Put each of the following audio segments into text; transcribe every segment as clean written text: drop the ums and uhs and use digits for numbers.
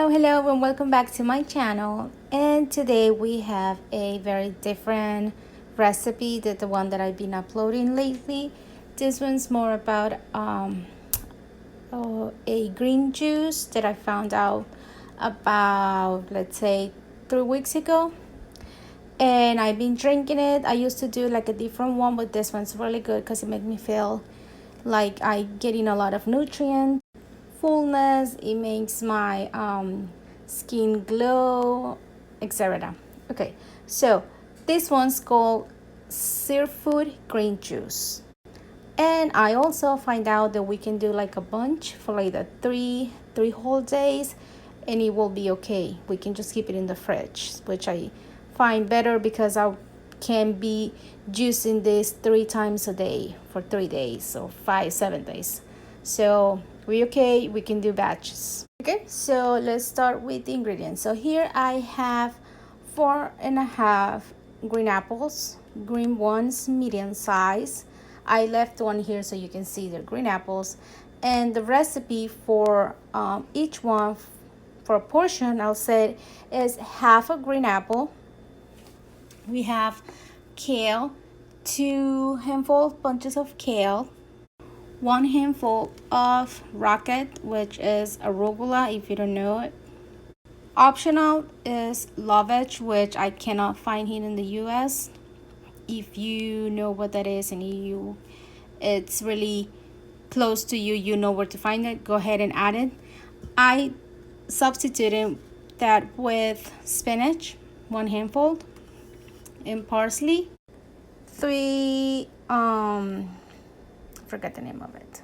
Hello and welcome back to my channel. And today we have a very different recipe than the one that I've been uploading lately. This one's more about a green juice that I found out about, let's say, 3 weeks ago, and I've been drinking it. I used to do like a different one, but this one's really good because it makes me feel like I getting a lot of nutrients, fullness. It makes my skin glow, etc. Okay, so this one's called SIRT Green Juice. And I also find out that we can do like a bunch for like the three whole days, and it will be okay. We can just keep it in the fridge, which I find better because I can be juicing this 3 times a day for 3 days, or 5-7 days. So we okay, we can do batches. Okay, so let's start with the ingredients. So here I have 4.5 green apples, green ones, medium size. I left one here so you can see the green apples, and the recipe for each one for a portion, I'll say, is half a green apple. We have kale, 2 handful bunches of kale, 1 handful of rocket, which is arugula if you don't know it. Optional is lovage, which I cannot find here in the US. If you know what that is and it's really close to you, you know where to find it, go ahead and add it. I substituted that with spinach, 1 handful, and parsley, 3 forget the name of it,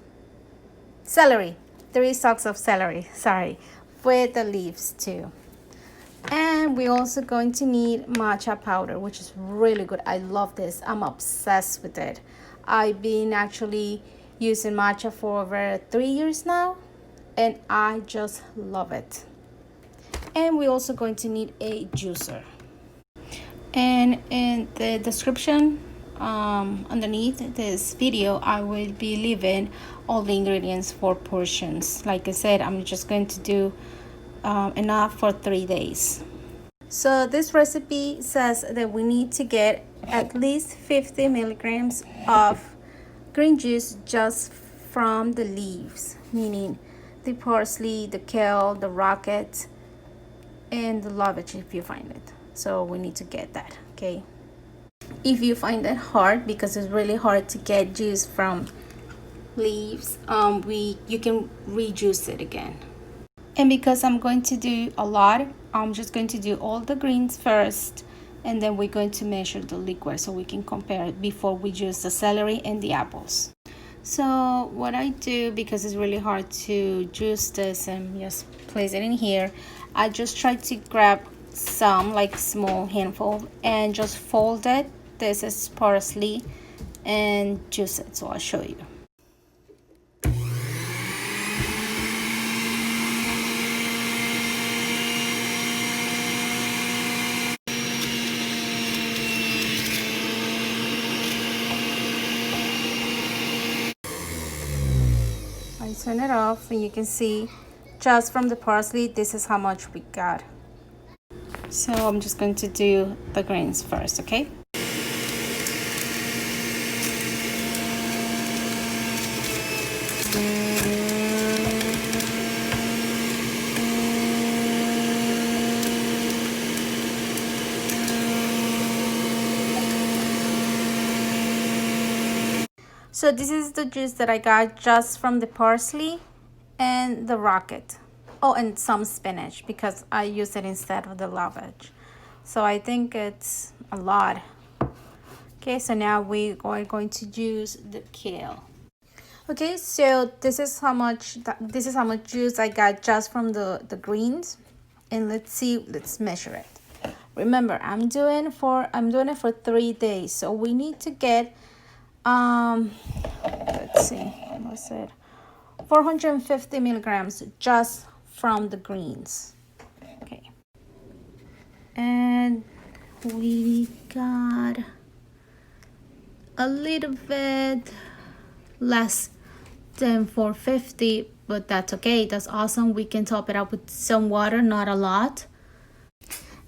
celery, 3 stalks of celery, sorry, with the leaves too. And we're also going to need matcha powder, which is really good. I love this. I'm obsessed with it. I've been actually using matcha for over 3 years now, and I just love it. And we're also going to need a juicer. And in the description underneath this video, I will be leaving all the ingredients for portions. Like I said, I'm just going to do enough for 3 days. So this recipe says that we need to get at least 50 milligrams of green juice just from the leaves, meaning the parsley, the kale, the rocket, and the lovage if you find it. So we need to get that, okay? If you find it hard, because it's really hard to get juice from leaves, you can rejuice it again. And because I'm going to do a lot, I'm just going to do all the greens first, and then we're going to measure the liquid so we can compare it before we juice the celery and the apples. So what I do, because it's really hard to juice this and just place it in here, I just try to grab some, like small handful, and just fold it. This is parsley, and juice it. So I'll show you. I turn it off, and you can see just from the parsley, this is how much we got. So I'm just going to do the greens first, okay? So this is the juice that I got just from the parsley and the rocket. Oh, and some spinach because I use it instead of the lovage. So I think it's a lot. Okay, so now we are going to juice the kale. Okay, so this is how much juice I got just from the greens. And let's measure it. Remember, I'm doing it for 3 days. So we need to get let's see, what's it? 450 milligrams just from the greens. Okay. And we got a little bit less than 450, but that's okay. That's awesome. We can top it up with some water, not a lot.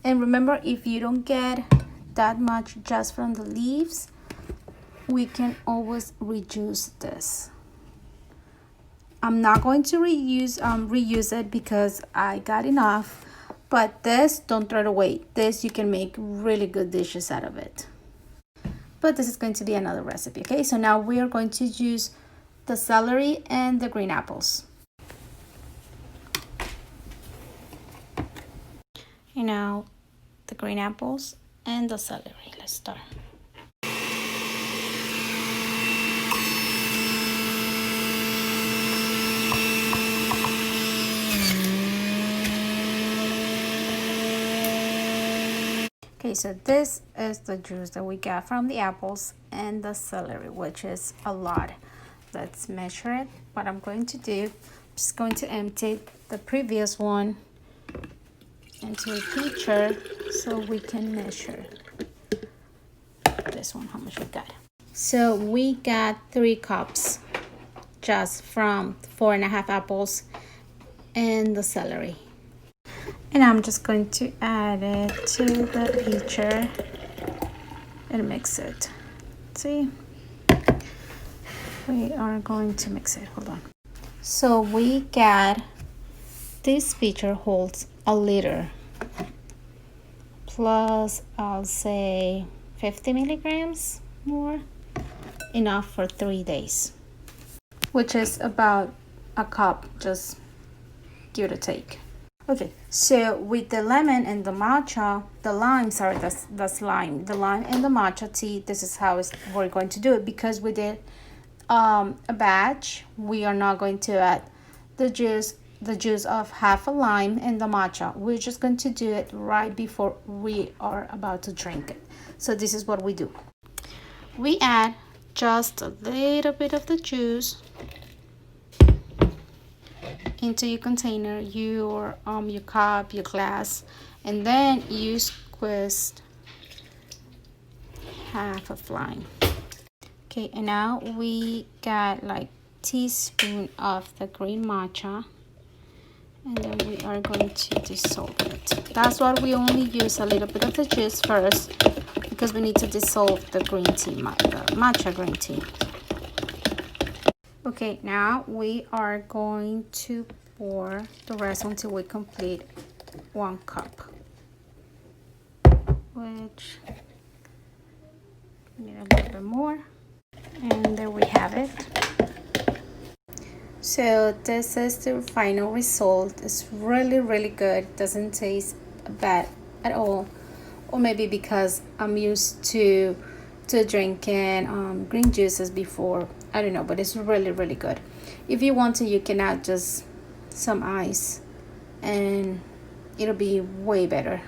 And remember, if you don't get that much just from the leaves, we can always reduce this. I'm not going to reuse it because I got enough, but this, don't throw it away. This, you can make really good dishes out of it. But this is going to be another recipe, okay? So now we are going to use the celery and the green apples. And now the green apples and the celery. Let's start. Okay, so this is the juice that we got from the apples and the celery, which is a lot. Let's measure it. What I'm going to do, I'm just going to empty the previous one into a pitcher so we can measure this one, how much we got. So we got 3 cups just from 4.5 apples and the celery. And I'm just going to add it to the pitcher and mix it. See? We are going to mix it. Hold on. So we got, this pitcher holds a liter plus, I'll say 50 milligrams more, enough for 3 days, which is about a cup, just give or take. Okay, so with the lemon and the matcha, the lime and the matcha tea, this is how we're going to do it, because we did a batch. We are not going to add the juice of half a lime and the matcha. We're just going to do it right before we are about to drink it. So this is what we do. We add just a little bit of the juice into your container, your cup, your glass, and then you squeeze half of lime. Okay, and now we got like teaspoon of the green matcha, and then we are going to dissolve it. That's why we only use a little bit of the juice first, because we need to dissolve the green tea, the matcha green tea. Okay, now we are going to pour the rest until we complete 1 cup, which we need a little bit more. And there we have it. So this is the final result. It's really, really good. It doesn't taste bad at all. Or maybe because I'm used to drinking green juices before, I don't know, but it's really, really good. If you want to, you can add just some ice and it'll be way better.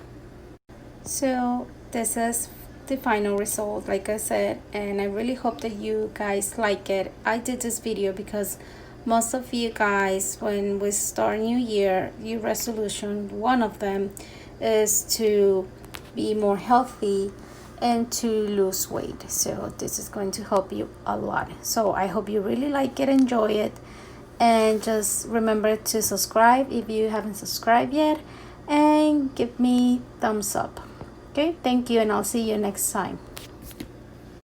So this is the final result, like I said, and I really hope that you guys like it. I did this video because most of you guys, when we start new year resolution, one of them is to be more healthy and to lose weight. So this is going to help you a lot. So I hope you really like it, enjoy it, and just remember to subscribe if you haven't subscribed yet, and give me thumbs up. Okay, thank you, and I'll see you next time.